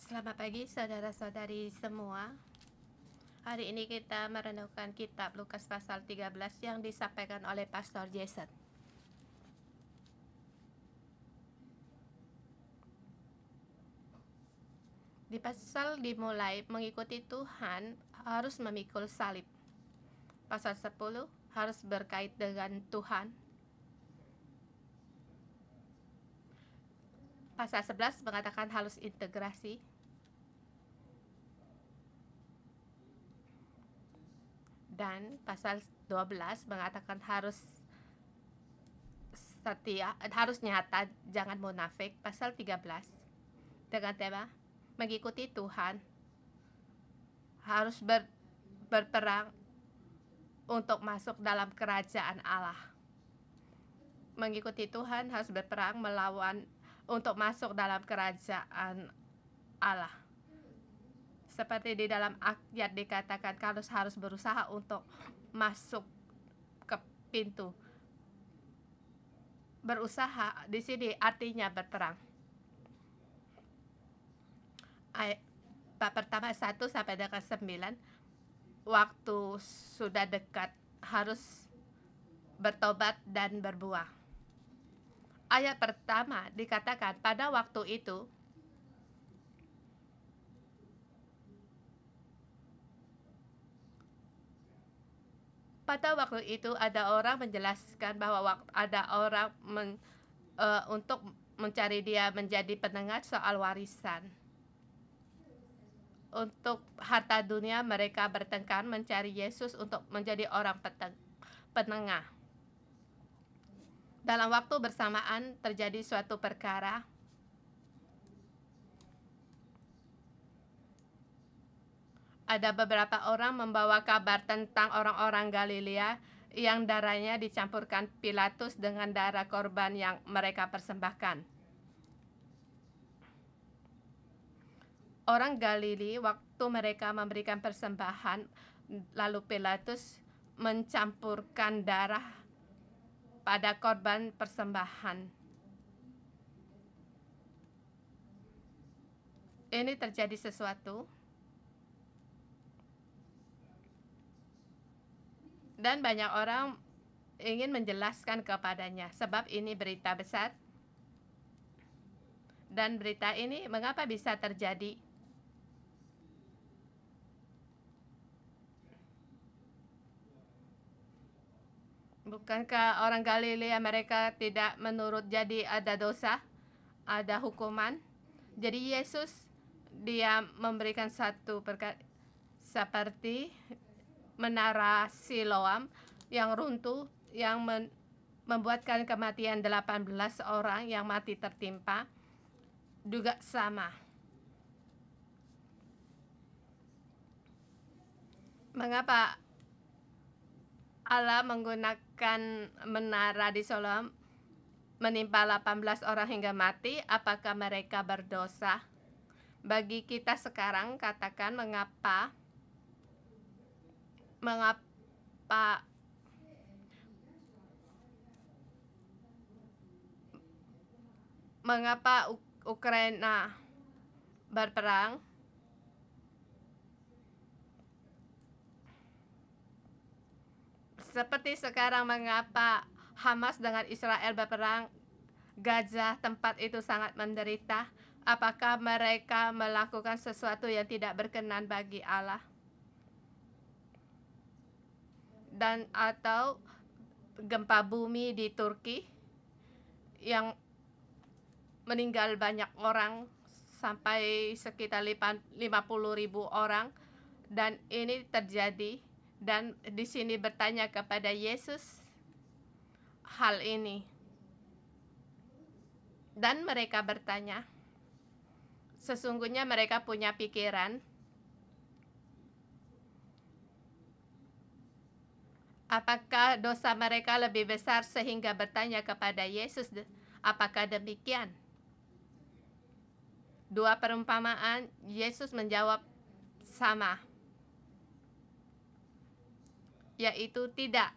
Selamat pagi saudara-saudari semua. Hari ini kita merenungkan kitab Lukas pasal 13 yang disampaikan oleh Pastor Jason. Di pasal dimulai mengikuti Tuhan harus memikul salib. Pasal 10 harus berkait dengan Tuhan. Pasal 11 mengatakan harus integrasi. Dan pasal 12 mengatakan harus setia, harus nyata, jangan munafik. Pasal 13 dengan tema mengikuti Tuhan harus berperang untuk masuk dalam kerajaan Allah. Mengikuti Tuhan harus berperang melawan untuk masuk dalam kerajaan Allah. Seperti di dalam ayat dikatakan kalau harus berusaha untuk masuk ke pintu. Berusaha di sini artinya berperang. Ayat pertama 1 sampai dengan 9, waktu sudah dekat harus bertobat dan berbuah. Ayat pertama dikatakan pada waktu itu ada orang menjelaskan bahwa ada orang untuk mencari dia menjadi penengah soal warisan. Untuk harta dunia mereka bertengkar mencari Yesus untuk menjadi orang penengah. Dalam waktu bersamaan terjadi suatu perkara. Ada beberapa orang membawa kabar tentang orang-orang Galilea yang darahnya dicampurkan Pilatus dengan darah korban yang mereka persembahkan. Orang Galilea waktu mereka memberikan persembahan, lalu Pilatus mencampurkan darah pada korban persembahan. Ini terjadi sesuatu. Dan banyak orang ingin menjelaskan kepadanya sebab ini berita besar. Dan berita ini mengapa bisa terjadi? Bukankah orang Galilea mereka tidak menurut jadi ada dosa, ada hukuman? Jadi Yesus dia memberikan satu perkara seperti menara Siloam yang runtuh yang membuatkan kematian 18 orang yang mati tertimpa juga sama. Mengapa Allah menggunakan menara di Siloam menimpa 18 orang hingga mati? Apakah mereka berdosa? Bagi kita sekarang katakan mengapa Ukraina berperang? Seperti sekarang mengapa Hamas dengan Israel berperang? Gaza, tempat itu sangat menderita. Apakah mereka melakukan sesuatu yang tidak berkenan bagi Allah? Dan atau gempa bumi di Turki yang meninggal banyak orang sampai sekitar 50.000 orang, dan ini terjadi. Dan di sini bertanya kepada Yesus hal ini. Dan mereka bertanya, sesungguhnya mereka punya pikiran, apakah dosa mereka lebih besar sehingga bertanya kepada Yesus, apakah demikian? Dua perumpamaan, Yesus menjawab sama, yaitu tidak.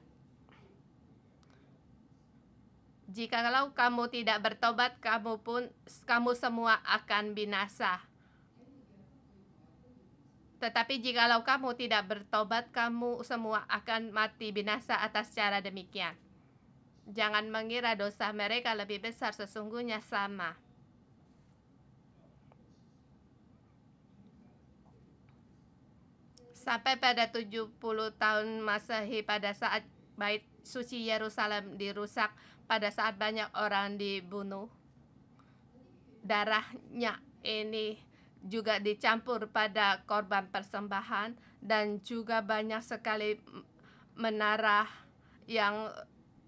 Jikalau kamu tidak bertobat, kamu semua akan binasa. Tetapi jikalau kamu tidak bertobat, kamu semua akan mati binasa atas cara demikian. Jangan mengira dosa mereka lebih besar, sesungguhnya sama. Sampai pada 70 tahun Masehi, pada saat bait suci Yerusalem dirusak, pada saat banyak orang dibunuh, darahnya ini juga dicampur pada korban persembahan, dan juga banyak sekali menara yang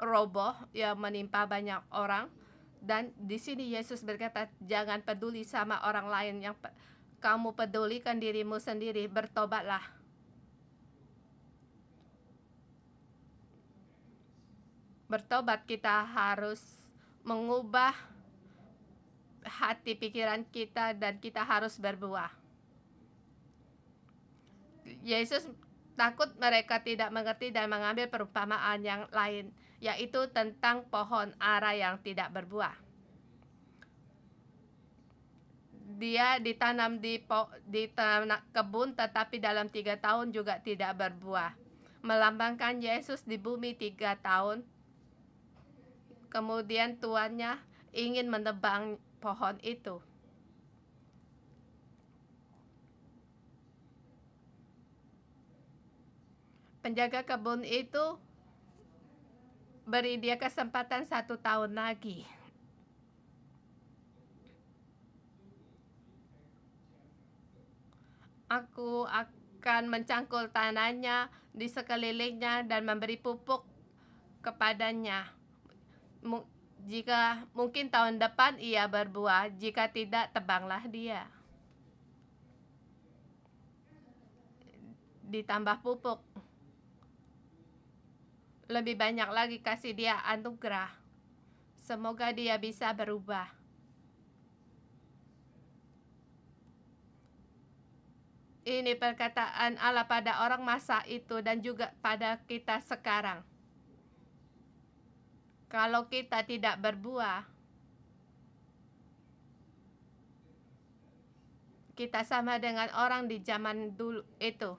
roboh yang menimpa banyak orang. Dan di sini Yesus berkata, jangan peduli sama orang lain, yang kamu pedulikan dirimu sendiri, bertobatlah. Bertobat, kita harus mengubah hati pikiran kita dan kita harus berbuah. Yesus takut mereka tidak mengerti dan mengambil perumpamaan yang lain, yaitu tentang pohon ara yang tidak berbuah. Dia ditanam di kebun, tetapi dalam 3 tahun juga tidak berbuah. Melambangkan Yesus di bumi 3 tahun. Kemudian tuannya ingin menebang pohon itu. Penjaga kebun itu beri dia kesempatan 1 tahun lagi. Aku akan mencangkul tanahnya di sekelilingnya dan memberi pupuk kepadanya. Jika mungkin tahun depan ia berbuah, jika tidak, tebanglah dia. Ditambah pupuk. Lebih banyak lagi kasih dia anugerah. Semoga dia bisa berubah. Ini perkataan Allah pada orang masa itu dan juga pada kita sekarang. Kalau kita tidak berbuah, kita sama dengan orang di zaman dulu itu.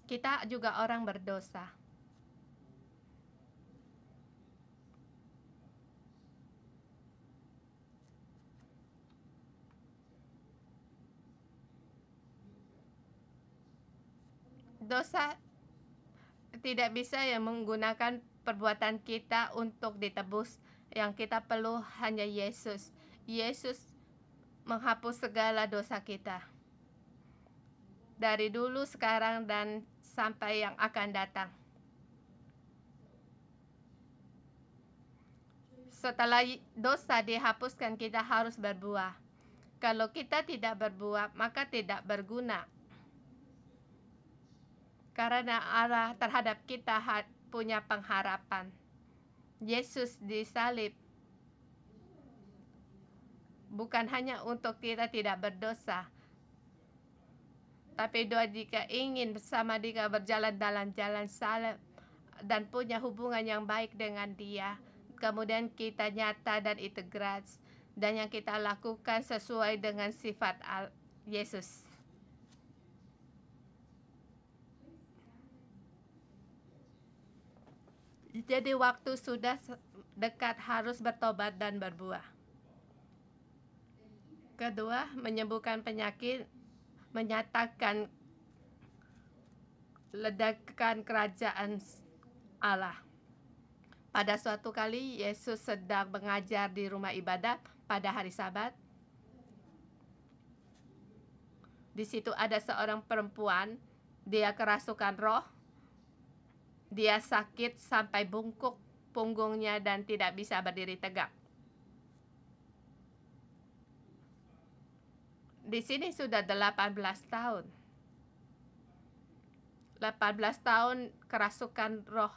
Kita juga orang berdosa. Dosa tidak bisa yang menggunakan perbuatan kita untuk ditebus. Yang kita perlu hanya Yesus. Yesus menghapus segala dosa kita. Dari dulu, sekarang, dan sampai yang akan datang. Setelah dosa dihapuskan, kita harus berbuah. Kalau kita tidak berbuah, maka tidak berguna. Karena Allah terhadap kita punya pengharapan. Yesus disalib bukan hanya untuk kita tidak berdosa, tapi doa jika ingin bersama Dia berjalan dalam jalan salib dan punya hubungan yang baik dengan Dia. Kemudian kita nyata dan integras, dan yang kita lakukan sesuai dengan sifat Yesus. Jadi waktu sudah dekat, harus bertobat dan berbuah. Kedua, menyembuhkan penyakit, menyatakan ledakan kerajaan Allah. Pada suatu kali Yesus sedang mengajar di rumah ibadat pada hari Sabat. Di situ ada seorang perempuan, dia kerasukan roh. Dia sakit sampai bungkuk punggungnya dan tidak bisa berdiri tegak. Di sini sudah 18 tahun. 18 tahun kerasukan roh.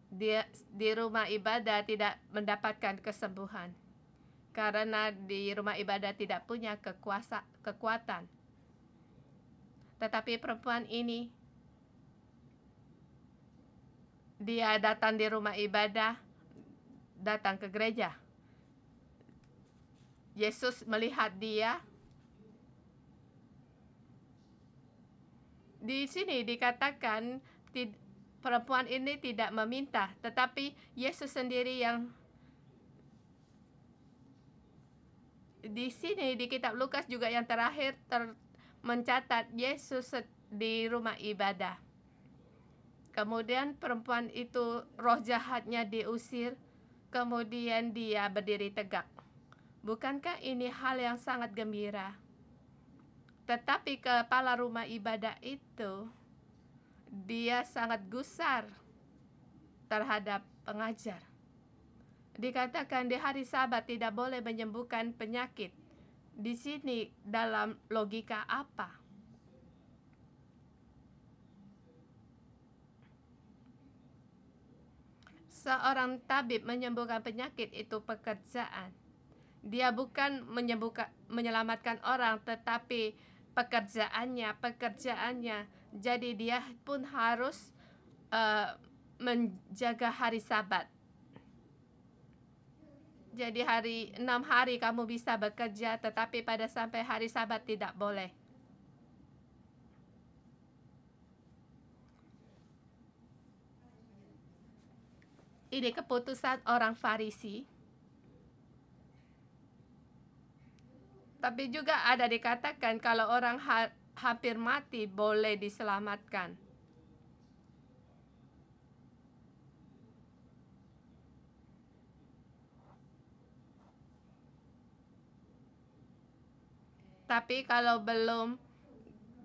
Dia di rumah ibadah tidak mendapatkan kesembuhan. Karena di rumah ibadah tidak punya kekuatan. Tetapi perempuan ini, dia datang di rumah ibadah datang ke gereja. Yesus melihat dia. Di sini dikatakan perempuan ini tidak meminta, tetapi Yesus sendiri yang di sini di kitab Lukas juga yang terakhir mencatat Yesus di rumah ibadah. Kemudian perempuan itu roh jahatnya diusir, kemudian dia berdiri tegak. Bukankah ini hal yang sangat gembira? Tetapi kepala rumah ibadah itu, dia sangat gusar terhadap pengajar. Dikatakan di hari Sabat tidak boleh menyembuhkan penyakit. Di sini dalam logika apa? Seorang tabib menyembuhkan penyakit itu pekerjaan. Dia bukan menyelamatkan orang, tetapi pekerjaannya. Jadi dia pun harus menjaga hari Sabat. Jadi 6 hari kamu bisa bekerja, tetapi pada sampai hari Sabat tidak boleh. Ini keputusan orang Farisi. Tapi juga ada dikatakan kalau orang hampir mati boleh diselamatkan. Tapi kalau belum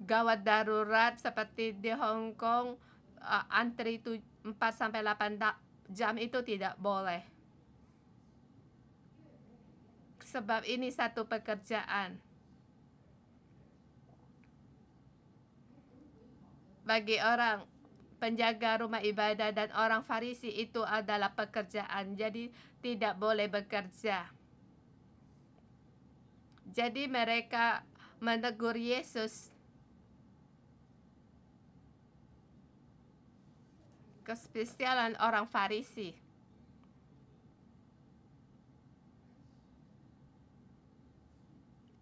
gawat darurat seperti di Hong Kong, antri 4-8 jam itu tidak boleh. Sebab ini satu pekerjaan. Bagi orang penjaga rumah ibadah dan orang Farisi itu adalah pekerjaan, jadi tidak boleh bekerja. Jadi mereka menegur Yesus. Kespesialan orang Farisi.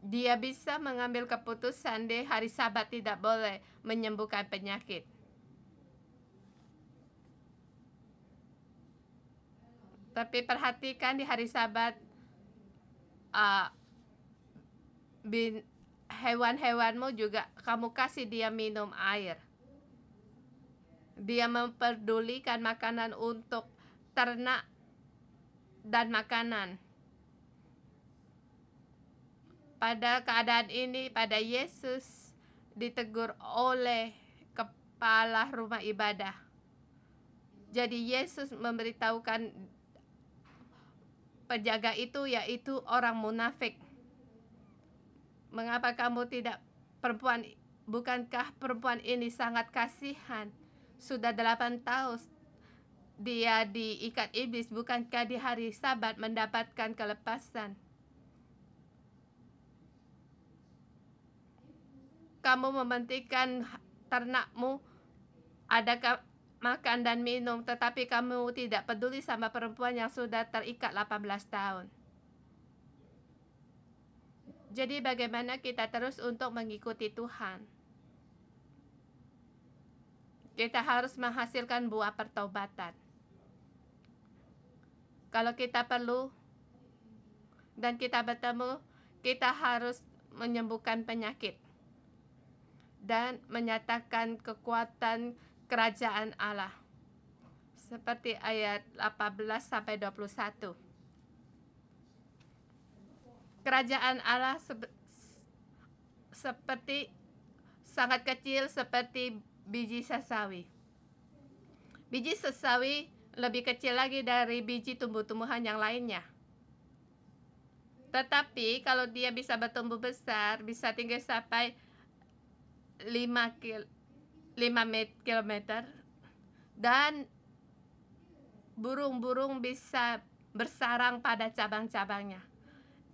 Dia bisa mengambil keputusan di hari Sabat tidak boleh menyembuhkan penyakit. Tapi perhatikan di hari Sabat, hewan-hewanmu juga kamu kasih dia minum air. Dia memperdulikan makanan untuk ternak dan makanan. Pada keadaan ini, pada Yesus ditegur oleh kepala rumah ibadah. Jadi Yesus memberitahukan penjaga itu, yaitu orang munafik. Mengapa kamu tidak bukankah perempuan ini sangat kasihan? Sudah 8 tahun dia diikat iblis, bukankah di hari Sabat mendapatkan kelepasan? Kamu mementingkan ternakmu, ada makan dan minum, tetapi kamu tidak peduli sama perempuan yang sudah terikat 18 tahun. Jadi bagaimana kita terus untuk mengikuti Tuhan? Kita harus menghasilkan buah pertobatan. Kalau kita perlu dan kita bertemu, kita harus menyembuhkan penyakit dan menyatakan kekuatan kerajaan Allah. Seperti ayat 18-21. Kerajaan Allah seperti sangat kecil, seperti biji sesawi. Biji sesawi lebih kecil lagi dari biji tumbuh-tumbuhan yang lainnya. Tetapi kalau dia bisa bertumbuh besar, bisa tinggi sampai 5 kilometer, dan burung-burung bisa bersarang pada cabang-cabangnya.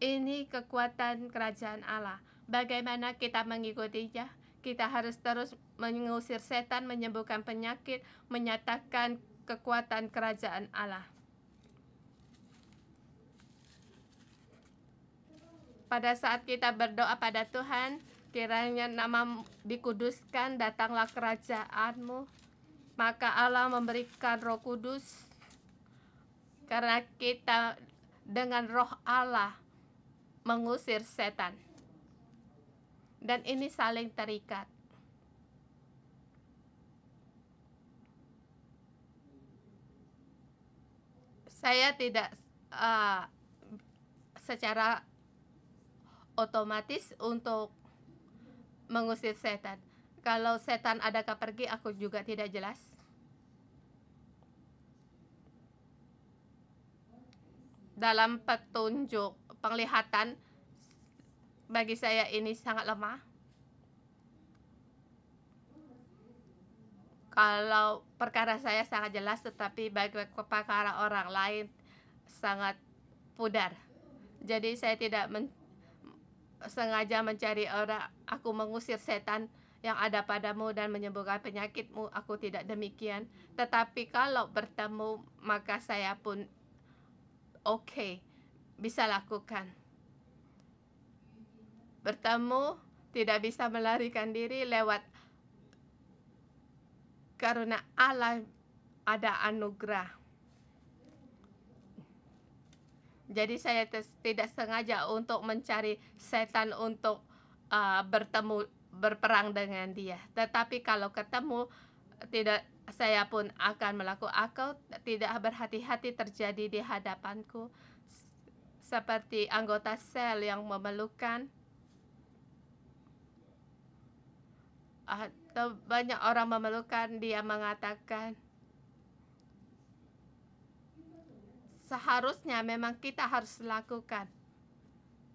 Ini kekuatan kerajaan Allah. Bagaimana kita mengikutinya? Kita harus terus mengusir setan, menyembuhkan penyakit, menyatakan kekuatan kerajaan Allah. Pada saat kita berdoa pada Tuhan, kiranya nama-Mu dikuduskan, datanglah kerajaan-Mu. Maka Allah memberikan Roh Kudus karena kita dengan Roh Allah mengusir setan. Dan ini saling terikat. Saya tidak secara otomatis untuk mengusir setan. Kalau setan adakah pergi, aku juga tidak jelas. Dalam petunjuk penglihatan, bagi saya ini sangat lemah. Kalau perkara saya sangat jelas, tetapi bagi perkara orang lain sangat pudar. Jadi saya tidak sengaja mencari orang, aku mengusir setan yang ada padamu dan menyembuhkan penyakitmu. Aku tidak demikian. Tetapi kalau bertemu, maka saya pun bisa lakukan. Bertemu tidak bisa melarikan diri lewat karena Allah ada anugerah. Jadi saya tidak sengaja untuk mencari setan untuk berperang dengan dia. Tetapi kalau ketemu, saya pun akan melakukan. Aku tidak berhati-hati terjadi di hadapanku, seperti anggota sel yang memerlukan. Atau banyak orang memerlukan, dia mengatakan seharusnya memang kita harus lakukan,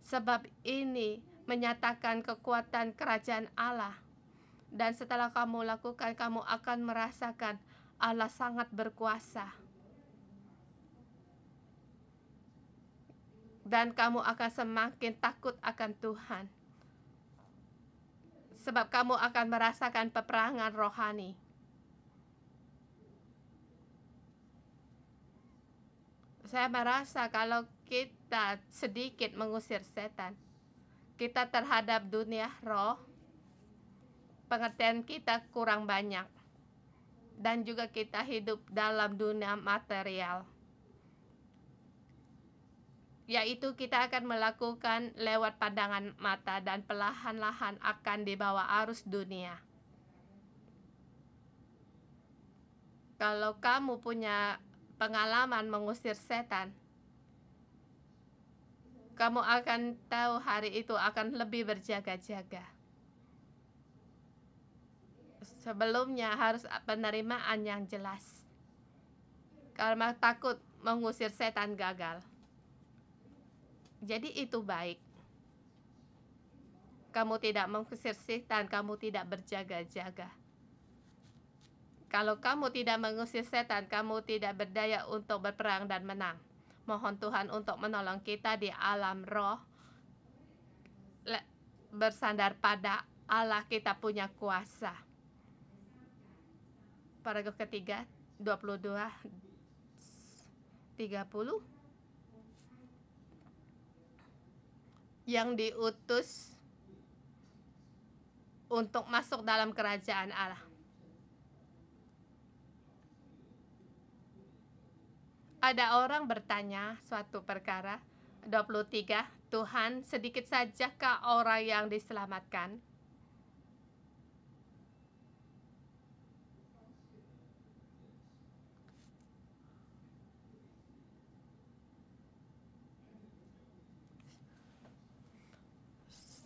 sebab ini menyatakan kekuatan kerajaan Allah. Dan setelah kamu lakukan, kamu akan merasakan Allah sangat berkuasa, dan kamu akan semakin takut akan Tuhan, sebab kamu akan merasakan peperangan rohani. Saya merasa kalau kita sedikit mengusir setan, kita terhadap dunia roh, pengertian kita kurang banyak, dan juga kita hidup dalam dunia material, yaitu kita akan melakukan lewat pandangan mata dan perlahan-lahan akan dibawa arus dunia. Kalau kamu punya pengalaman mengusir setan, kamu akan tahu hari itu akan lebih berjaga-jaga. Sebelumnya harus penerimaan yang jelas, karena takut mengusir setan gagal. Jadi itu baik. Kamu tidak mengusir setan, kamu tidak berjaga-jaga. Kalau kamu tidak mengusir setan, kamu tidak berdaya untuk berperang dan menang. Mohon Tuhan untuk menolong kita di alam roh, bersandar pada Allah, kita punya kuasa. Paragraf ketiga, 22-30. Yang diutus untuk masuk dalam kerajaan Allah. Ada orang bertanya suatu perkara. 23, Tuhan, sedikit sajakah orang yang diselamatkan?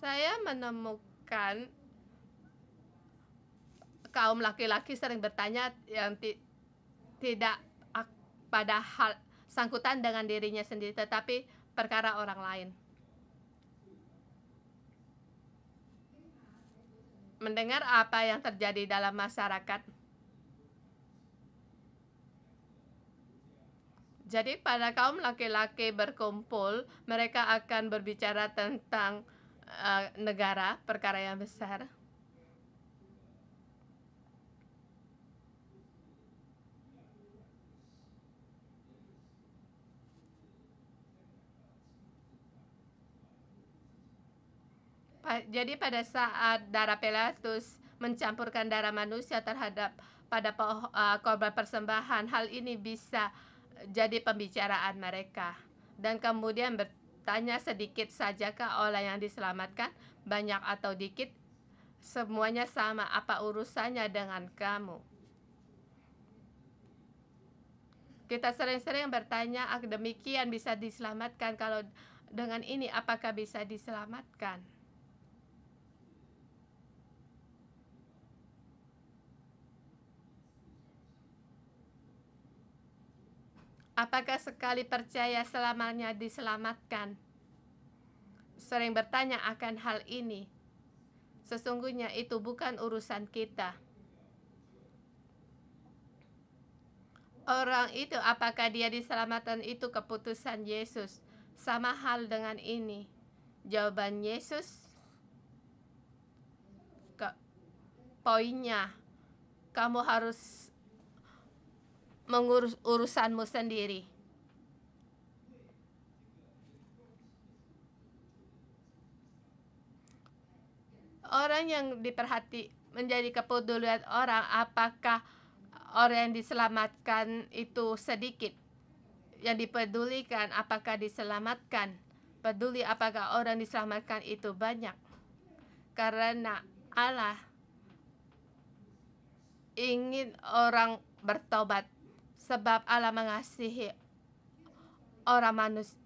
Saya menemukan kaum laki-laki sering bertanya yang tidak pada hal sangkutan dengan dirinya sendiri, tetapi perkara orang lain. Mendengar apa yang terjadi dalam masyarakat. Jadi pada kaum laki-laki berkumpul, mereka akan berbicara tentang negara, perkara yang besar. Jadi pada saat darah Pilatus mencampurkan darah manusia terhadap korban persembahan, hal ini bisa jadi pembicaraan mereka. Dan kemudian bertanya, sedikit sajakah orang yang diselamatkan, banyak atau dikit, semuanya sama, apa urusannya dengan kamu? Kita sering-sering bertanya, demikian bisa diselamatkan, kalau dengan ini apakah bisa diselamatkan? Apakah sekali percaya selamanya diselamatkan? Sering bertanya akan hal ini. Sesungguhnya itu bukan urusan kita. Orang itu, apakah dia diselamatkan, itu keputusan Yesus. Sama hal dengan ini. Jawaban Yesus, poinnya, kamu harus mengurus urusanmu sendiri. Orang yang menjadi kepedulian orang, apakah orang yang diselamatkan itu sedikit? Yang dipedulikan apakah diselamatkan? Peduli apakah orang diselamatkan itu banyak? Karena Allah ingin orang bertobat, sebab Allah mengasihi orang manusia.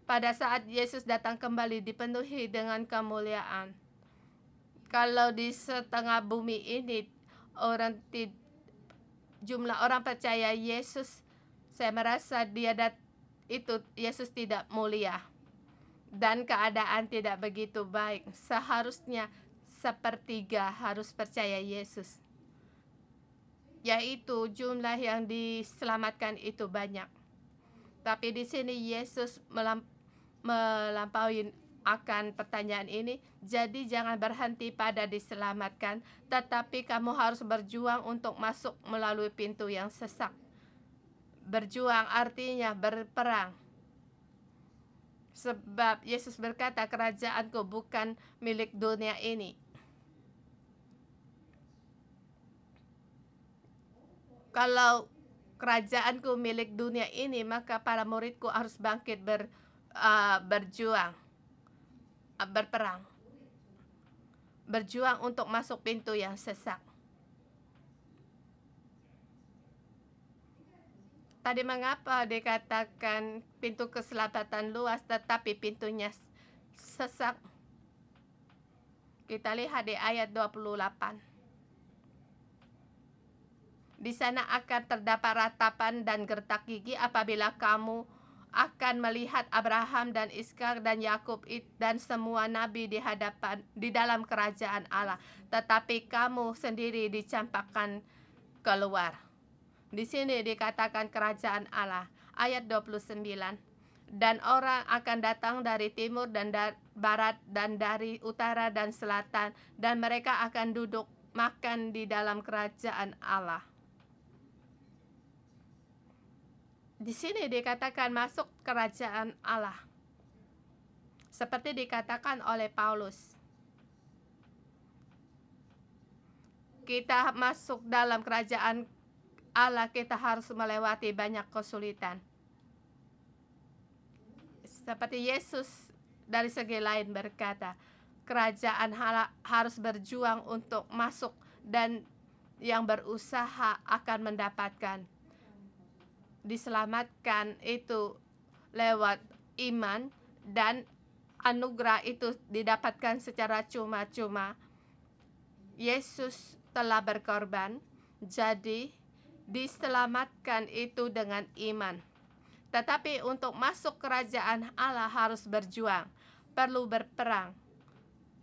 Pada saat Yesus datang kembali dipenuhi dengan kemuliaan. Kalau di setengah bumi ini jumlah orang percaya Yesus, saya merasa Yesus tidak mulia dan keadaan tidak begitu baik. Seharusnya sepertiga harus percaya Yesus, yaitu jumlah yang diselamatkan itu banyak. Tapi di sini Yesus melampaui akan pertanyaan ini. Jadi jangan berhenti pada diselamatkan, tetapi kamu harus berjuang untuk masuk melalui pintu yang sesak. Berjuang artinya berperang. Sebab Yesus berkata, kerajaanku bukan milik dunia ini. Kalau kerajaanku milik dunia ini, maka para muridku harus bangkit berjuang, berperang, berjuang untuk masuk pintu yang sesak. Tadi mengapa dikatakan pintu keselamatan luas tetapi pintunya sesak? Kita lihat di ayat 28. Di sana akan terdapat ratapan dan gertak gigi apabila kamu akan melihat Abraham dan Ishak dan Yakub dan semua nabi di dalam kerajaan Allah, tetapi kamu sendiri dicampakkan keluar. Di sini dikatakan kerajaan Allah, ayat 29. Dan orang akan datang dari timur dan barat dan dari utara dan selatan, dan mereka akan duduk makan di dalam kerajaan Allah. Di sini dikatakan masuk kerajaan Allah. Seperti dikatakan oleh Paulus, kita masuk dalam kerajaan Allah, kita harus melewati banyak kesulitan. Seperti Yesus dari segi lain berkata, kerajaan Allah harus berjuang untuk masuk, dan yang berusaha akan mendapatkan. Diselamatkan itu lewat iman, dan anugerah itu didapatkan secara cuma-cuma. Yesus telah berkorban, jadi diselamatkan itu dengan iman. Tetapi untuk masuk kerajaan Allah harus berjuang, perlu berperang.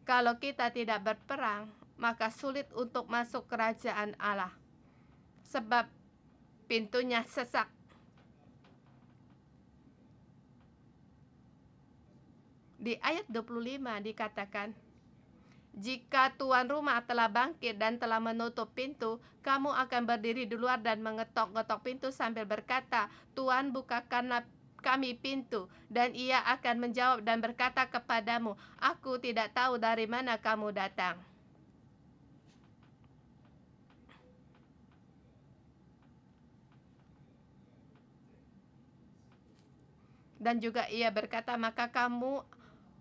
Kalau kita tidak berperang, maka sulit untuk masuk kerajaan Allah, sebab pintunya sesak. Di ayat 25 dikatakan, jika tuan rumah telah bangkit dan telah menutup pintu, kamu akan berdiri di luar dan mengetok-ngetok pintu sambil berkata, Tuan, bukakanlah kami pintu, dan ia akan menjawab dan berkata kepadamu, Aku tidak tahu dari mana kamu datang. Dan juga ia berkata, maka kamu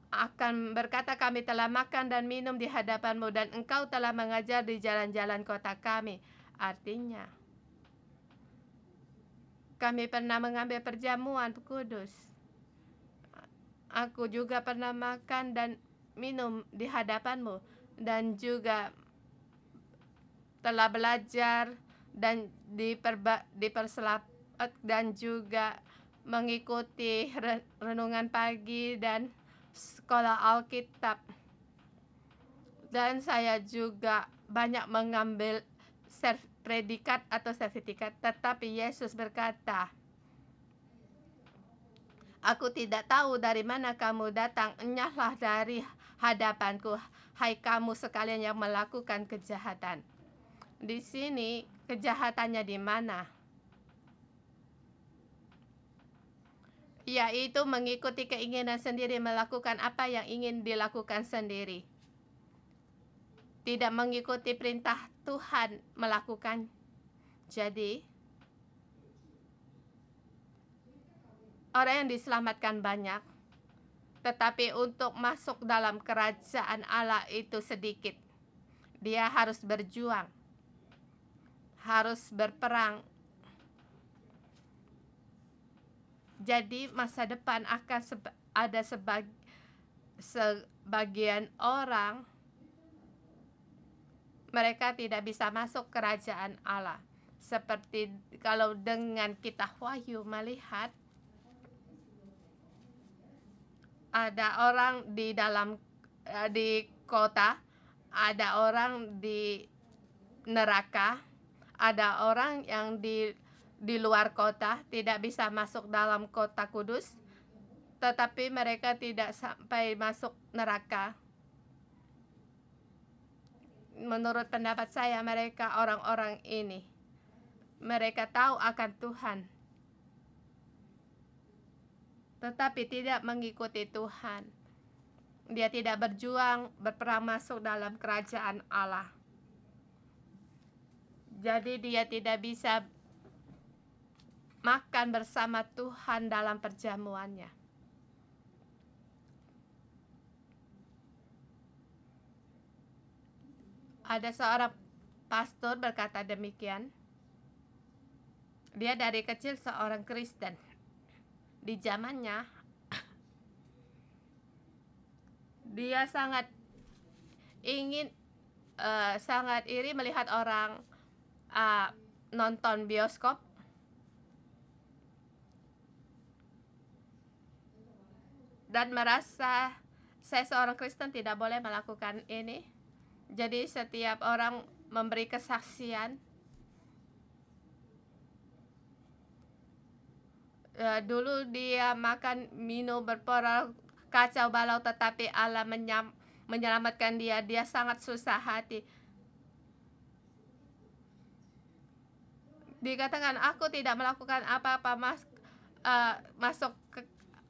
akan berkata, kami telah makan dan minum di hadapanmu, dan engkau telah mengajar di jalan-jalan kota kami. Artinya, kami pernah mengambil perjamuan kudus. Aku juga pernah makan dan minum di hadapanmu, dan juga telah belajar dan diperselap dan juga mengikuti renungan pagi dan sekolah Alkitab. Dan saya juga banyak mengambil predikat atau sertifikat, tetapi Yesus berkata, Aku tidak tahu dari mana kamu datang, enyahlah dari hadapanku, hai kamu sekalian yang melakukan kejahatan. Di sini kejahatannya di mana? Yaitu mengikuti keinginan sendiri, melakukan apa yang ingin dilakukan sendiri. Tidak mengikuti perintah Tuhan melakukan. Jadi, orang yang diselamatkan banyak, tetapi untuk masuk dalam kerajaan Allah itu sedikit. Dia harus berjuang, harus berperang. Jadi masa depan akan ada sebagian orang mereka tidak bisa masuk kerajaan Allah. Seperti kalau dengan kitab Wahyu melihat ada orang di dalam di kota, ada orang di neraka, ada orang yang di luar kota, tidak bisa masuk dalam kota kudus, tetapi mereka tidak sampai masuk neraka. Menurut pendapat saya, mereka orang-orang ini, mereka tahu akan Tuhan, tetapi tidak mengikuti Tuhan. Dia tidak berjuang, berperang masuk dalam kerajaan Allah. Jadi dia tidak bisa makan bersama Tuhan dalam perjamuannya. Ada seorang pastor berkata demikian. Dia dari kecil seorang Kristen. Di zamannya, dia sangat ingin, sangat iri melihat orang nonton bioskop. Dan merasa saya seorang Kristen tidak boleh melakukan ini. Jadi setiap orang memberi kesaksian. Dulu dia makan, minum, berperang, kacau balau, tetapi Allah menyelamatkan dia. Dia sangat susah hati. Dikatakan, aku tidak melakukan apa-apa masuk ke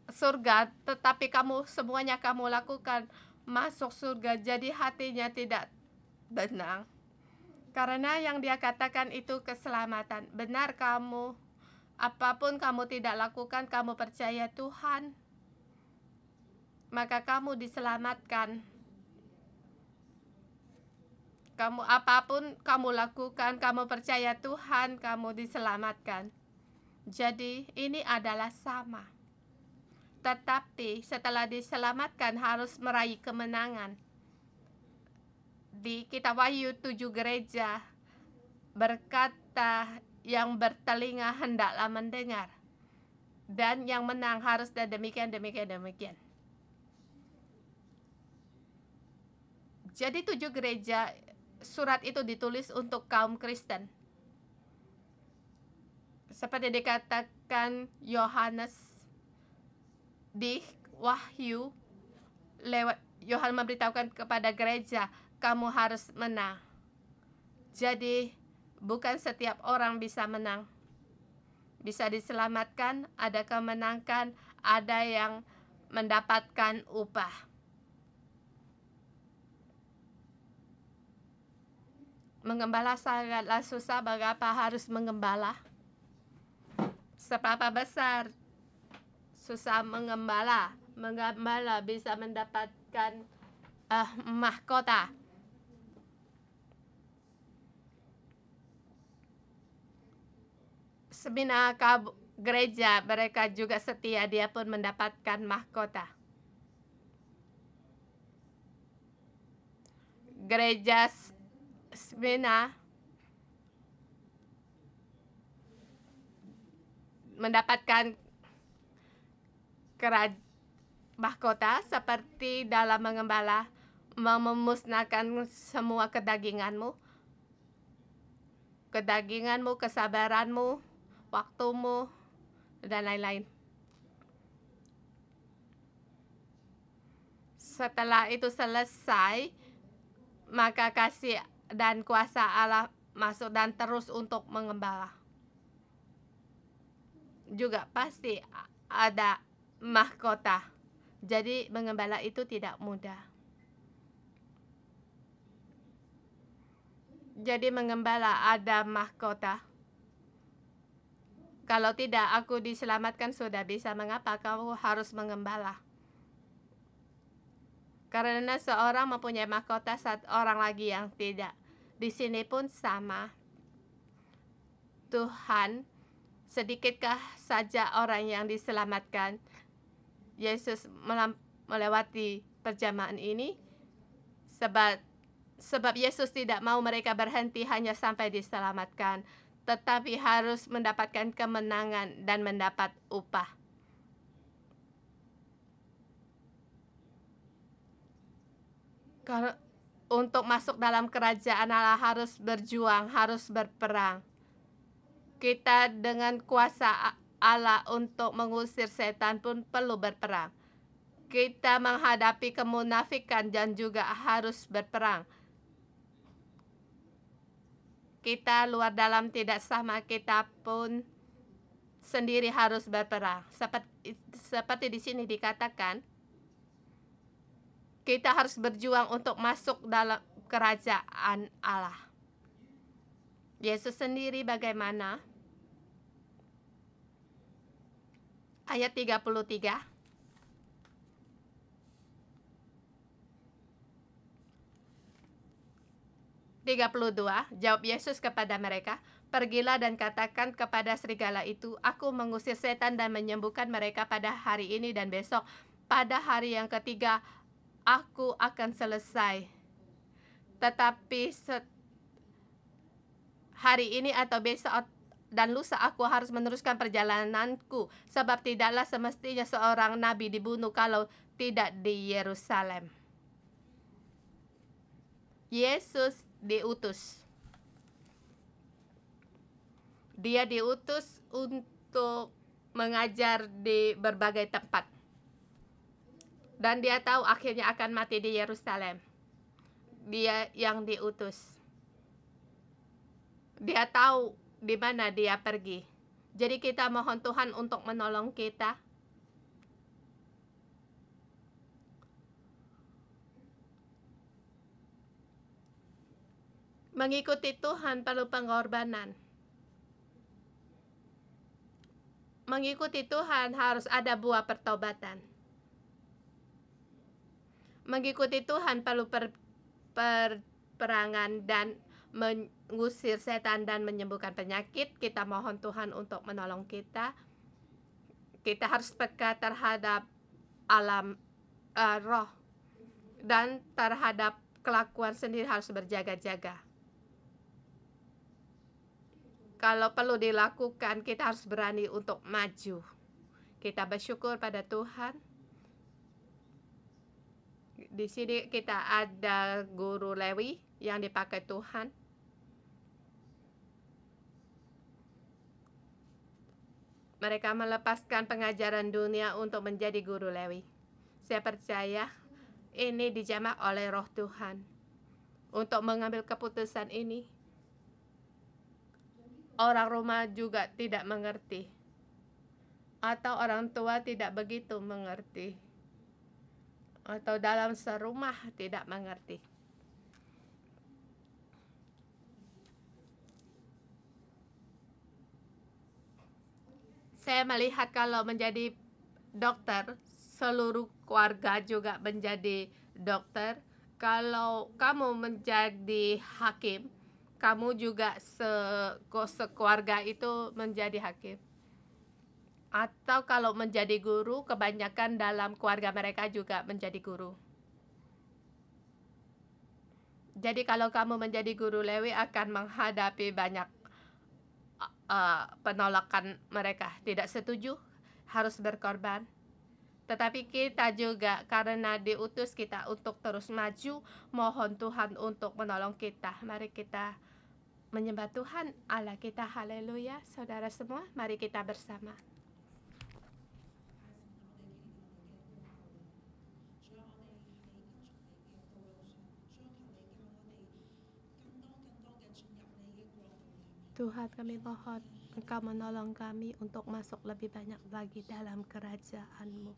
surga, tetapi semuanya kamu lakukan masuk surga. Jadi hatinya tidak tenang, karena yang dia katakan itu keselamatan. Benar, kamu apapun kamu tidak lakukan, kamu percaya Tuhan, maka kamu diselamatkan. Apapun kamu lakukan, kamu percaya Tuhan, kamu diselamatkan. Jadi ini adalah sama. Tetapi setelah diselamatkan harus meraih kemenangan. Di kitab Wahyu 7 gereja berkata, yang bertelinga hendaklah mendengar, dan yang menang harus demikian. Jadi 7 gereja, surat itu ditulis untuk kaum Kristen. Seperti dikatakan Yohanes di Wahyu, lewat Yohanes memberitahukan kepada gereja, kamu harus menang. Jadi bukan setiap orang bisa menang. bisa diselamatkan, ada kemenangan, ada yang mendapatkan upah. Mengembala sangatlah susah. Mengapa harus mengembala? Seberapa besar susah mengembala? Mengembala bisa mendapatkan mahkota. Seminar gereja mereka juga setia, dia pun mendapatkan mahkota. Gereja Smyrna mendapatkan mahkota seperti dalam mengembala, memusnahkan semua kedaginganmu, kesabaranmu, waktumu, dan lain-lain. Setelah itu selesai, maka kasih dan kuasa Allah masuk dan terus untuk mengembala. Juga pasti ada mahkota. Jadi mengembala itu tidak mudah. Jadi mengembala ada mahkota. Kalau tidak aku diselamatkan sudah bisa. Mengapa kamu harus mengembala? Karena seorang mempunyai mahkota, saat orang lagi yang tidak. Di sini pun sama. Tuhan, sedikitkah saja orang yang diselamatkan? Yesus melewati perjamuan ini sebab Yesus tidak mau mereka berhenti hanya sampai diselamatkan, tetapi harus mendapatkan kemenangan dan mendapat upah. Kalau untuk masuk dalam kerajaan Allah harus berjuang, harus berperang. Kita dengan kuasa Allah untuk mengusir setan pun perlu berperang. Kita menghadapi kemunafikan dan juga harus berperang. Kita luar dalam tidak sama, kita pun sendiri harus berperang. Seperti di sini dikatakan, kita harus berjuang untuk masuk dalam kerajaan Allah. Yesus sendiri bagaimana? Ayat 33. 32, jawab Yesus kepada mereka, "Pergilah dan katakan kepada serigala itu, aku mengusir setan dan menyembuhkan mereka pada hari ini dan besok. Pada hari yang ketiga, aku akan selesai. Tetapi hari ini atau besok dan lusa aku harus meneruskan perjalananku, sebab tidaklah semestinya seorang nabi dibunuh kalau tidak di Yerusalem." Yesus diutus. Dia diutus untuk mengajar di berbagai tempat. Dan dia tahu akhirnya akan mati di Yerusalem. Dia yang diutus. Dia tahu di mana dia pergi. Jadi kita mohon Tuhan untuk menolong kita. Mengikuti Tuhan perlu pengorbanan. Mengikuti Tuhan harus ada buah pertobatan. Mengikuti Tuhan perlu perangan dan mengusir setan dan menyembuhkan penyakit. Kita mohon Tuhan untuk menolong kita. Kita harus peka terhadap alam roh dan terhadap kelakuan sendiri harus berjaga-jaga. Kalau perlu dilakukan, kita harus berani untuk maju. Kita bersyukur pada Tuhan. Di sini kita ada guru Lewi yang dipakai Tuhan. Mereka melepaskan pengajaran dunia untuk menjadi guru Lewi. Saya percaya ini dijamah oleh Roh Tuhan untuk mengambil keputusan ini. Orang Roma juga tidak mengerti. atau orang tua tidak begitu mengerti, atau dalam serumah tidak mengerti. Saya melihat kalau menjadi dokter, seluruh keluarga juga menjadi dokter. Kalau kamu menjadi hakim, kamu juga sekeluarga itu menjadi hakim. Atau kalau menjadi guru, kebanyakan dalam keluarga mereka juga menjadi guru. Jadi kalau kamu menjadi guru, Lewi akan menghadapi banyak penolakan mereka, tidak setuju, harus berkorban. Tetapi kita juga karena diutus kita untuk terus maju, mohon Tuhan untuk menolong kita. Mari kita menyembah Tuhan Allah kita. Haleluya. Saudara semua, mari kita bersama. Tuhan, kami mohon Engkau menolong kami untuk masuk lebih banyak lagi dalam kerajaan-Mu.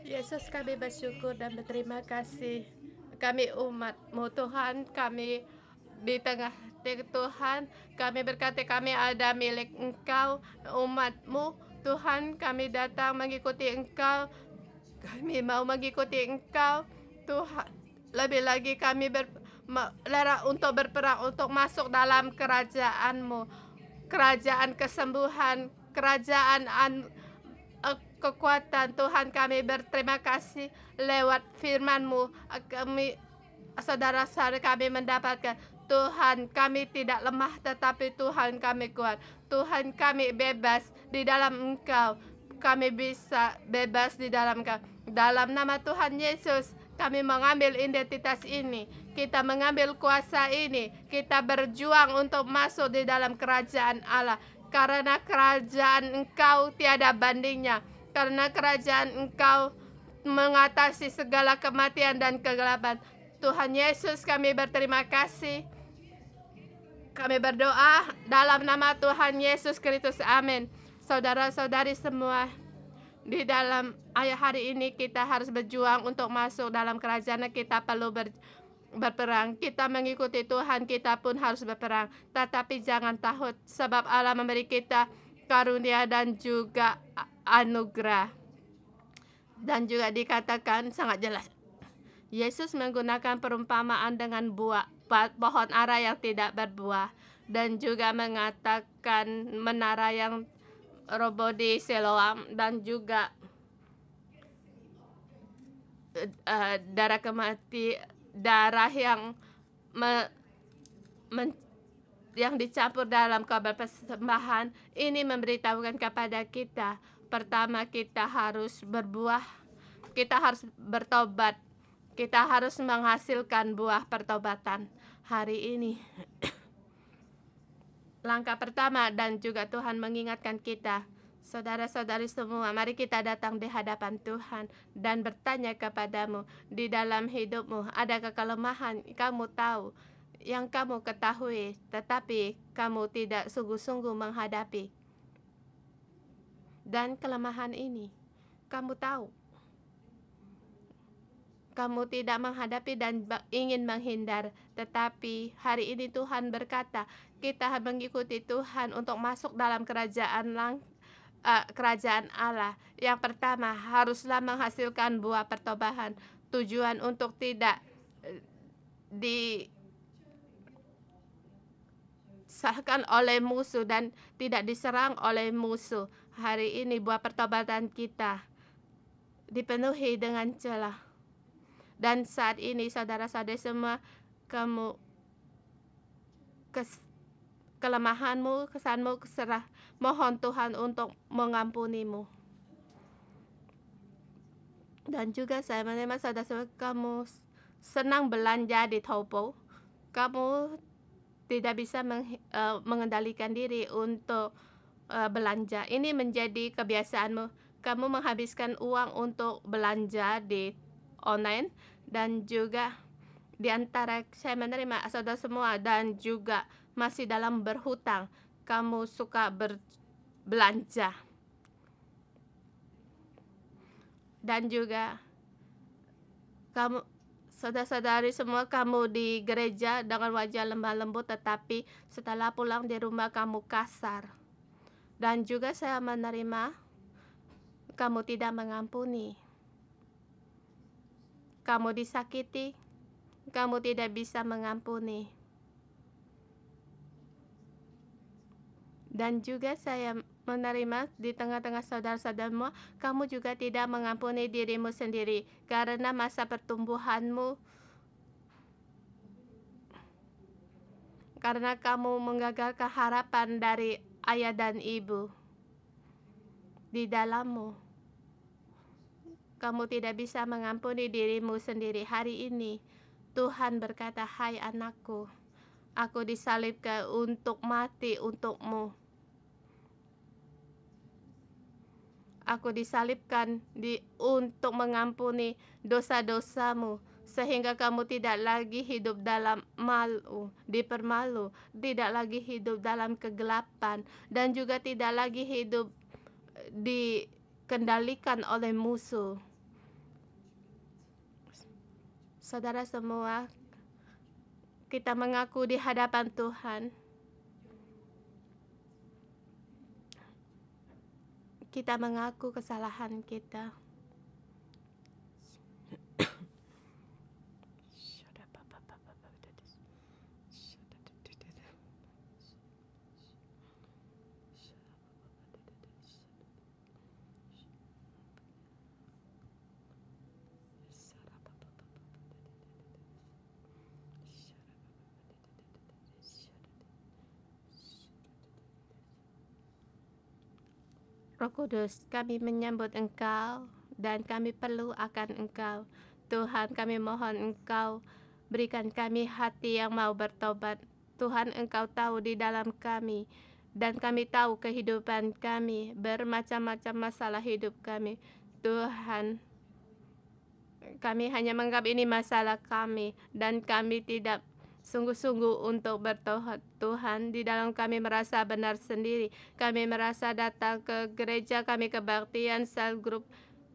Yesus, kami bersyukur dan berterima kasih. Kami umat-Mu Tuhan, kami di tengah Tuhan, kami berkata kami ada milik Engkau, umat-Mu Tuhan, kami datang mengikuti Engkau, kami mau mengikuti Engkau Tuhan. Lebih lagi kami untuk berperang, untuk masuk dalam kerajaan-Mu, kerajaan kesembuhan, kerajaan kekuatan. Tuhan, kami berterima kasih lewat firman-Mu, kami saudara-saudara kami mendapatkan. Tuhan, kami tidak lemah, tetapi Tuhan kami kuat. Tuhan, kami bebas di dalam Engkau. Kami bisa bebas di dalam Engkau. Dalam nama Tuhan Yesus, kami mengambil identitas ini. Kita mengambil kuasa ini. Kita berjuang untuk masuk di dalam kerajaan Allah. Karena kerajaan Engkau tiada bandingnya. Karena kerajaan Engkau mengatasi segala kematian dan kegelapan. Tuhan Yesus, kami berterima kasih. Kami berdoa dalam nama Tuhan Yesus Kristus. Amin. Saudara-saudari semua, di dalam hari ini kita harus berjuang untuk masuk dalam kerajaan. Kita perlu berperang. Kita mengikuti Tuhan, kita pun harus berperang. Tetapi jangan takut, sebab Allah memberi kita karunia dan juga anugerah. Dan juga dikatakan sangat jelas, Yesus menggunakan perumpamaan dengan pohon ara yang tidak berbuah, dan juga mengatakan menara yang roboh di Siloam, dan juga darah yang dicampur dalam korban persembahan. Ini memberitahukan kepada kita, pertama kita harus berbuah, kita harus bertobat, kita harus menghasilkan buah pertobatan hari ini. Langkah pertama, dan juga Tuhan mengingatkan kita, saudara-saudari semua, mari kita datang di hadapan Tuhan dan bertanya kepadamu, di dalam hidupmu adakah kelemahan kamu tahu, yang kamu ketahui, tetapi kamu tidak sungguh-sungguh menghadapi. Dan kelemahan ini kamu tahu, kamu tidak menghadapi dan ingin menghindar. Tetapi hari ini Tuhan berkata, kita mengikuti Tuhan untuk masuk dalam kerajaan Allah. Yang pertama, haruslah menghasilkan buah pertobatan. Tujuan untuk tidak disahkan oleh musuh dan tidak diserang oleh musuh. Hari ini buah pertobatan kita dipenuhi dengan celah. Dan saat ini saudara-saudari semua, kamu kelemahanmu, kesanmu, serah, mohon Tuhan untuk mengampunimu. Dan juga saya menerima saudara-saudara, kamu senang belanja di Taobao, kamu tidak bisa mengendalikan diri untuk belanja. Ini menjadi kebiasaanmu. Kamu menghabiskan uang untuk belanja di online, dan juga di antara saya menerima saudara semua dan juga masih dalam berhutang. Kamu suka berbelanja, dan juga kamu saudara-saudari semua, kamu di gereja dengan wajah lemah lembut, tetapi setelah pulang di rumah kamu kasar. Dan juga saya menerima kamu tidak mengampuni. Kamu disakiti, kamu tidak bisa mengampuni. Dan juga saya menerima di tengah-tengah saudara-saudaramu, kamu juga tidak mengampuni dirimu sendiri karena masa pertumbuhanmu, karena kamu menggagalkan harapan dari ayah dan ibu di dalammu. Kamu tidak bisa mengampuni dirimu sendiri. Hari ini Tuhan berkata, "Hai anakku, aku disalibkan untuk mati untukmu. Aku disalibkan untuk mengampuni dosa-dosamu, sehingga kamu tidak lagi hidup dalam malu, dipermalu, tidak lagi hidup dalam kegelapan, dan juga tidak lagi hidup dikendalikan oleh musuh." Saudara semua, kita mengaku di hadapan Tuhan. Kita mengaku kesalahan kita. Roh Kudus, kami menyambut Engkau dan kami perlu akan Engkau. Tuhan, kami mohon Engkau berikan kami hati yang mau bertobat. Tuhan, Engkau tahu di dalam kami dan kami tahu kehidupan kami, bermacam-macam masalah hidup kami. Tuhan, kami hanya menganggap ini masalah kami dan kami tidak sungguh-sungguh untuk bertobat. Tuhan, di dalam kami merasa benar sendiri. Kami merasa datang ke gereja, kami kebaktian, sel grup,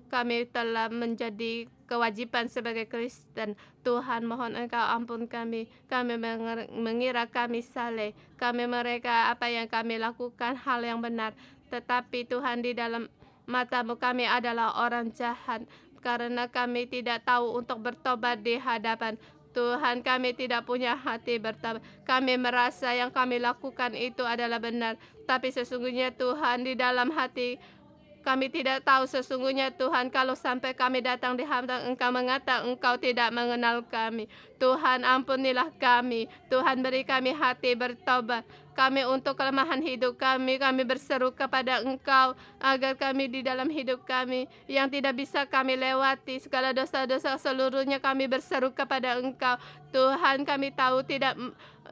kami telah menjadi kewajiban sebagai Kristen. Tuhan, mohon Engkau ampun kami. Kami mengira kami saleh. Kami mereka apa yang kami lakukan hal yang benar. Tetapi Tuhan, di dalam matamu kami adalah orang jahat. Karena kami tidak tahu untuk bertobat di hadapan Tuhan, kami tidak punya hati bertobat. Kami merasa yang kami lakukan itu adalah benar. Tapi sesungguhnya Tuhan, di dalam hati kami tidak tahu sesungguhnya Tuhan, kalau sampai kami datang di hadapan Engkau mengatakan Engkau tidak mengenal kami. Tuhan, ampunilah kami. Tuhan, beri kami hati bertobat. Kami untuk kelemahan hidup kami berseru kepada Engkau agar kami di dalam hidup kami yang tidak bisa kami lewati, segala dosa-dosa seluruhnya kami berseru kepada Engkau. Tuhan, kami tahu tidak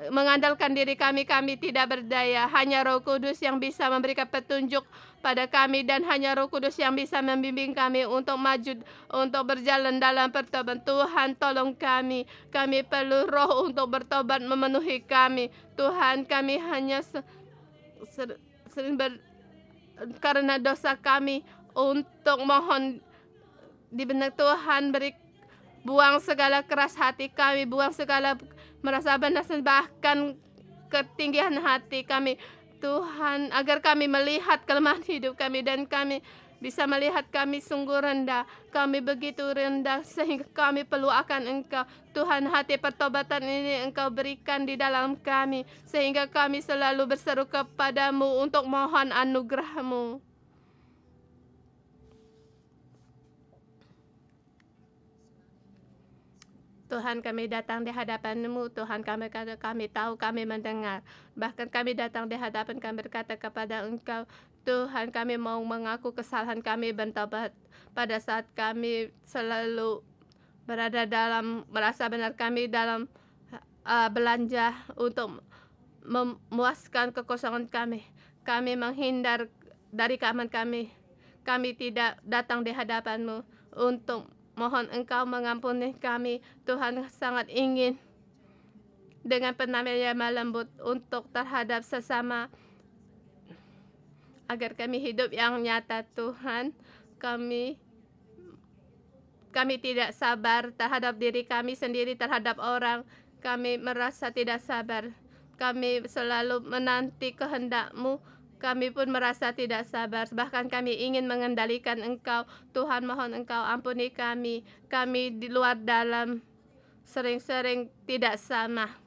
mengandalkan diri kami tidak berdaya. Hanya Roh Kudus yang bisa memberikan petunjuk pada kami dan hanya Roh Kudus yang bisa membimbing kami untuk maju, untuk berjalan dalam pertobatan. Tuhan, tolong kami. Kami perlu roh untuk bertobat memenuhi kami. Tuhan, kami hanya sering karena dosa kami untuk mohon dibenar. Tuhan, buang segala keras hati kami, buang segala merasa benar, bahkan ketinggian hati kami. Tuhan, agar kami melihat kelemahan hidup kami dan kami bisa melihat kami sungguh rendah. Kami begitu rendah sehingga kami perlu akan Engkau. Tuhan, hati pertobatan ini Engkau berikan di dalam kami sehingga kami selalu berseru kepadamu untuk mohon anugerah-Mu. Tuhan, kami datang di hadapan-Mu. Tuhan, kami tahu, kami mendengar. Bahkan kami datang di hadapan kami berkata kepada Engkau, Tuhan, kami mau mengaku kesalahan kami, bertobat pada saat kami selalu berada dalam, merasa benar kami dalam belanja untuk memuaskan kekosongan kami. Kami menghindar dari keamanan kami. Kami tidak datang di hadapan-Mu untuk mohon Engkau mengampuni kami. Tuhan sangat ingin dengan penampilan yang lembut untuk terhadap sesama agar kami hidup yang nyata. Tuhan, kami tidak sabar terhadap diri kami sendiri, terhadap orang. Kami merasa tidak sabar. Kami selalu menanti kehendak-Mu Kami pun merasa tidak sabar, bahkan kami ingin mengendalikan Engkau. Tuhan, mohon Engkau ampuni kami. Kami di luar dalam sering-sering tidak sama.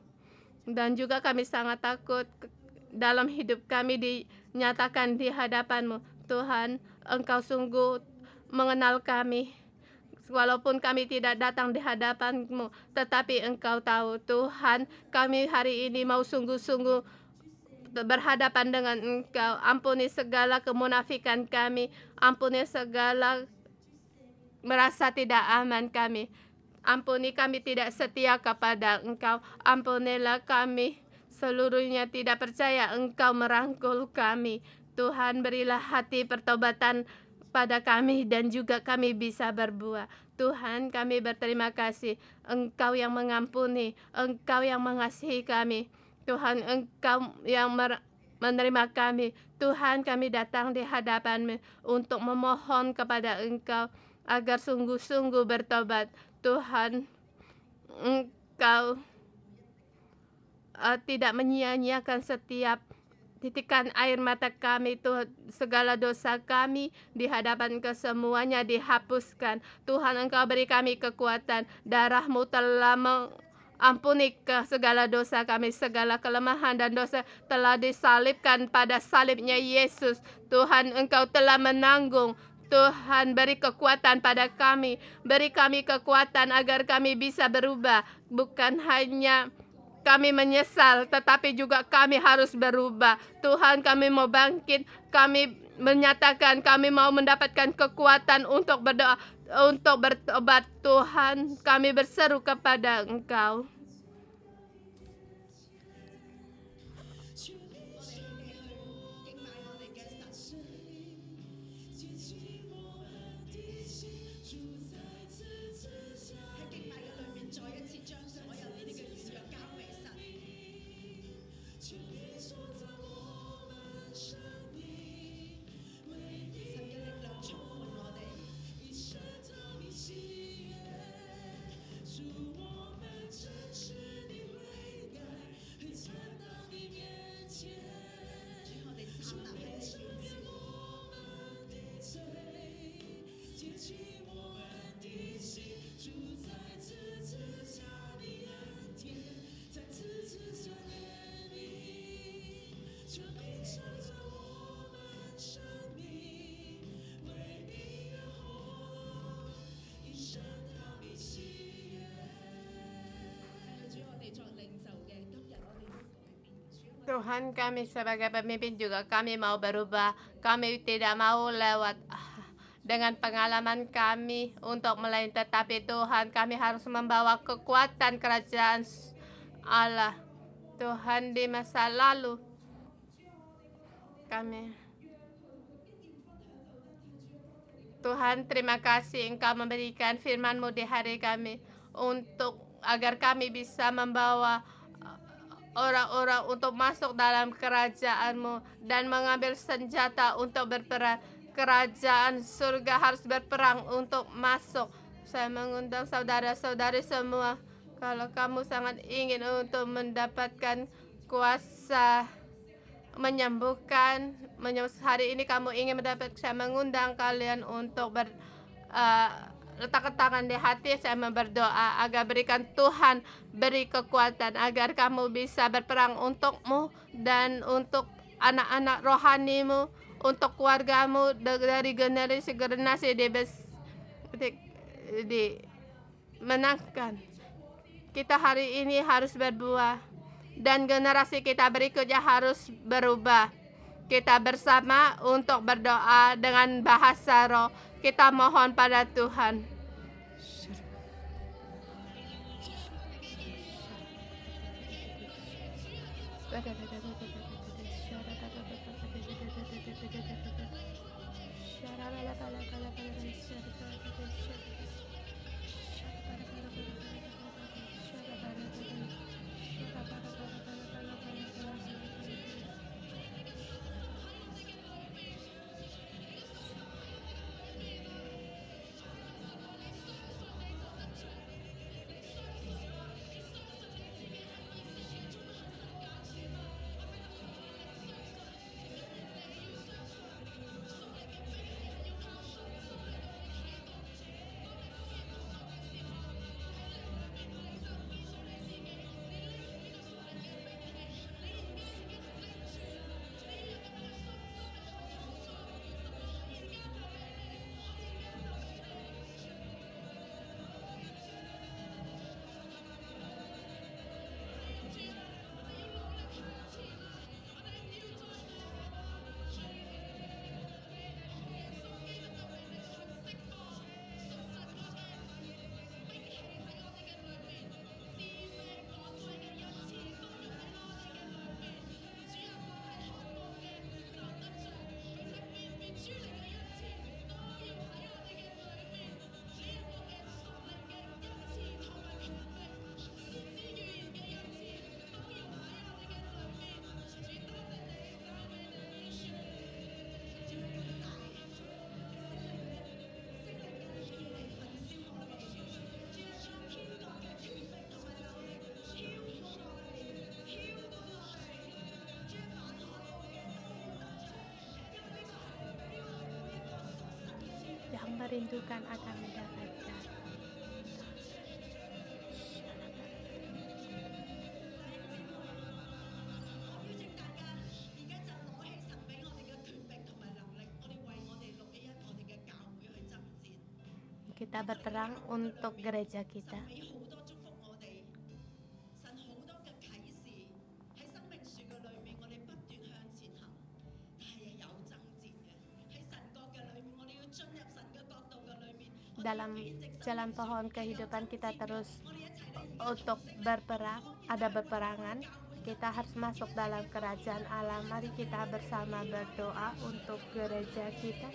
Dan juga kami sangat takut dalam hidup kami dinyatakan di hadapan-Mu. Tuhan, Engkau sungguh mengenal kami. Walaupun kami tidak datang di hadapan-Mu, tetapi Engkau tahu. Tuhan, kami hari ini mau sungguh-sungguh berhadapan dengan Engkau. Ampuni segala kemunafikan kami. Ampuni segala merasa tidak aman kami. Ampuni kami tidak setia kepada Engkau. Ampunilah kami seluruhnya tidak percaya Engkau merangkul kami. Tuhan, berilah hati pertobatan pada kami dan juga kami bisa berbuah. Tuhan, kami berterima kasih. Engkau yang mengampuni, Engkau yang mengasihi kami. Tuhan, Engkau yang menerima kami. Tuhan, kami datang di hadapan-Mu untuk memohon kepada Engkau agar sungguh-sungguh bertobat. Tuhan, Engkau tidak menyia-nyiakan setiap titikan air mata kami. Tuhan, segala dosa kami di hadapan kesemuanya dihapuskan. Tuhan, Engkau beri kami kekuatan. Darah-Mu telah ampuni ke segala dosa kami, segala kelemahan dan dosa telah disalibkan pada salibnya Yesus. Tuhan, Engkau telah menanggung. Tuhan, beri kekuatan pada kami. Beri kami kekuatan agar kami bisa berubah. Bukan hanya kami menyesal, tetapi juga kami harus berubah. Tuhan, kami mau bangkit. Kami menyatakan kami mau mendapatkan kekuatan untuk berdoa, untuk bertobat. Tuhan, kami berseru kepada Engkau. Tuhan, kami sebagai pemimpin juga kami mau berubah. Kami tidak mau lewat dengan pengalaman kami untuk melayani, tetapi Tuhan, kami harus membawa kekuatan kerajaan Allah. Tuhan, di masa lalu kami, Tuhan, terima kasih Engkau memberikan firman-Mu di hari kami agar kami bisa membawa orang-orang untuk masuk dalam kerajaan-Mu dan mengambil senjata untuk berperang. Kerajaan surga harus berperang untuk masuk. Saya mengundang saudara-saudari semua, kalau kamu sangat ingin untuk mendapatkan kuasa menyembuhkan, hari ini kamu ingin mendapat, saya mengundang kalian untuk letakkan tangan di hati. Saya berdoa agar berikan Tuhan beri kekuatan agar kamu bisa berperang untukmu dan untuk anak-anak rohanimu, untuk keluargamu dari generasi ke generasi dimenangkan. Kita hari ini harus berbuah dan generasi kita berikutnya harus berubah. Kita bersama untuk berdoa dengan bahasa roh. Kita mohon pada Tuhan. rindukan akan mendapatkan. Kita berperang untuk gereja kita. Dalam jalan pohon kehidupan kita terus untuk berperang, ada berperangan. Kita harus masuk dalam kerajaan Allah. Mari kita bersama berdoa untuk gereja kita.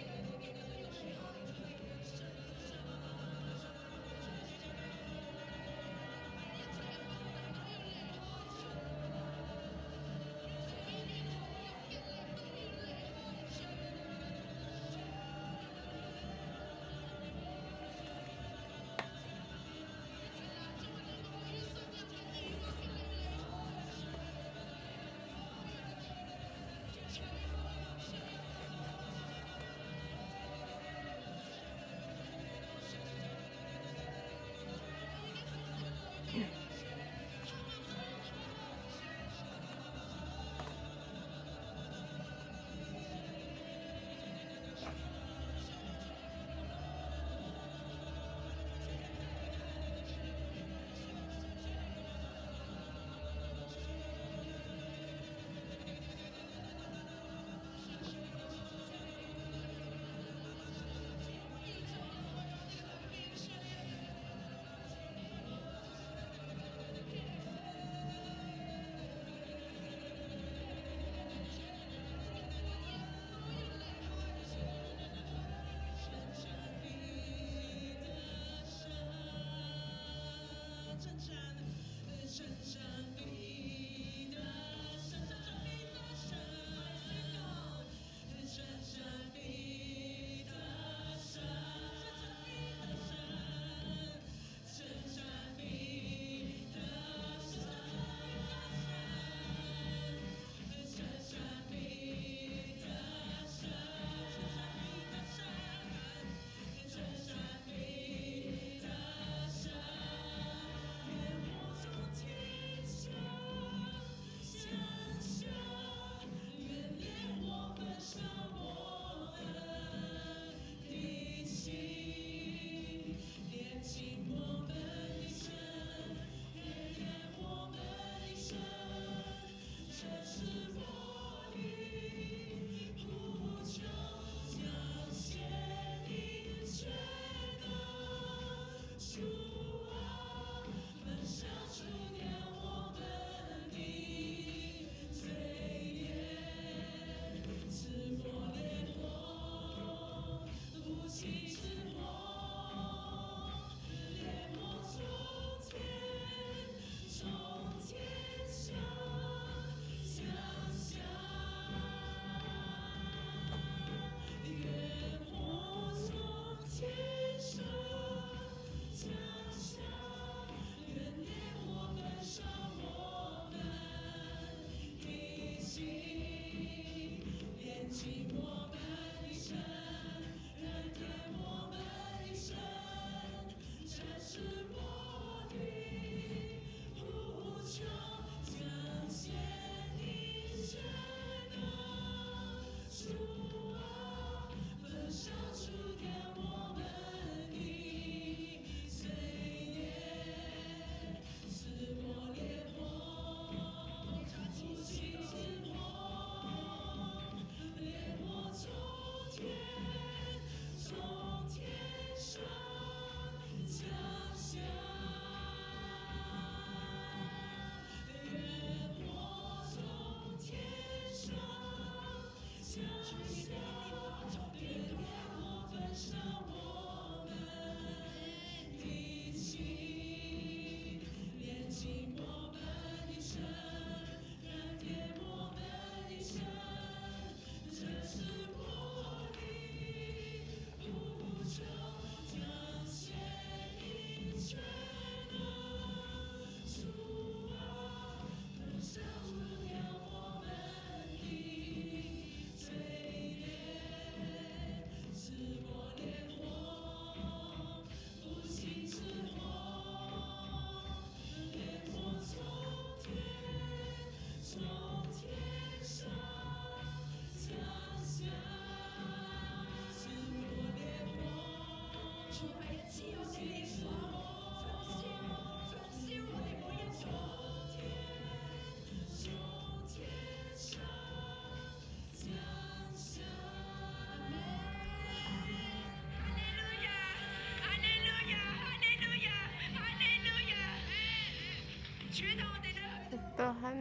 Tuhan,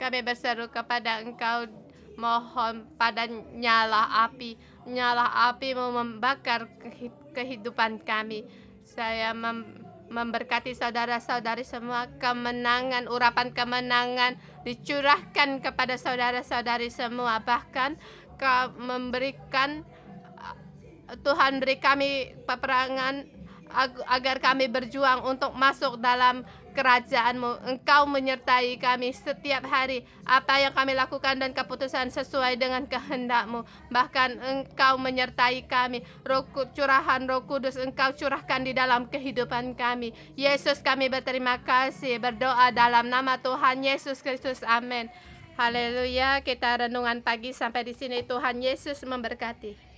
kami berseru kepada Engkau, mohon pada nyala api. Nyala api mau membakar kehidupan kami. Saya memberkati saudara-saudari semua, kemenangan, urapan kemenangan dicurahkan kepada saudara-saudari semua. Bahkan memberikan, Tuhan beri kami peperangan agar kami berjuang untuk masuk dalam kerajaan-Mu. Engkau menyertai kami setiap hari. Apa yang kami lakukan dan keputusan sesuai dengan kehendak-Mu. Bahkan Engkau menyertai kami. Curahan Roh Kudus Engkau curahkan di dalam kehidupan kami. Yesus, kami berterima kasih. Berdoa dalam nama Tuhan Yesus Kristus. Amin. Haleluya. Kita renungan pagi sampai di sini. Tuhan Yesus memberkati.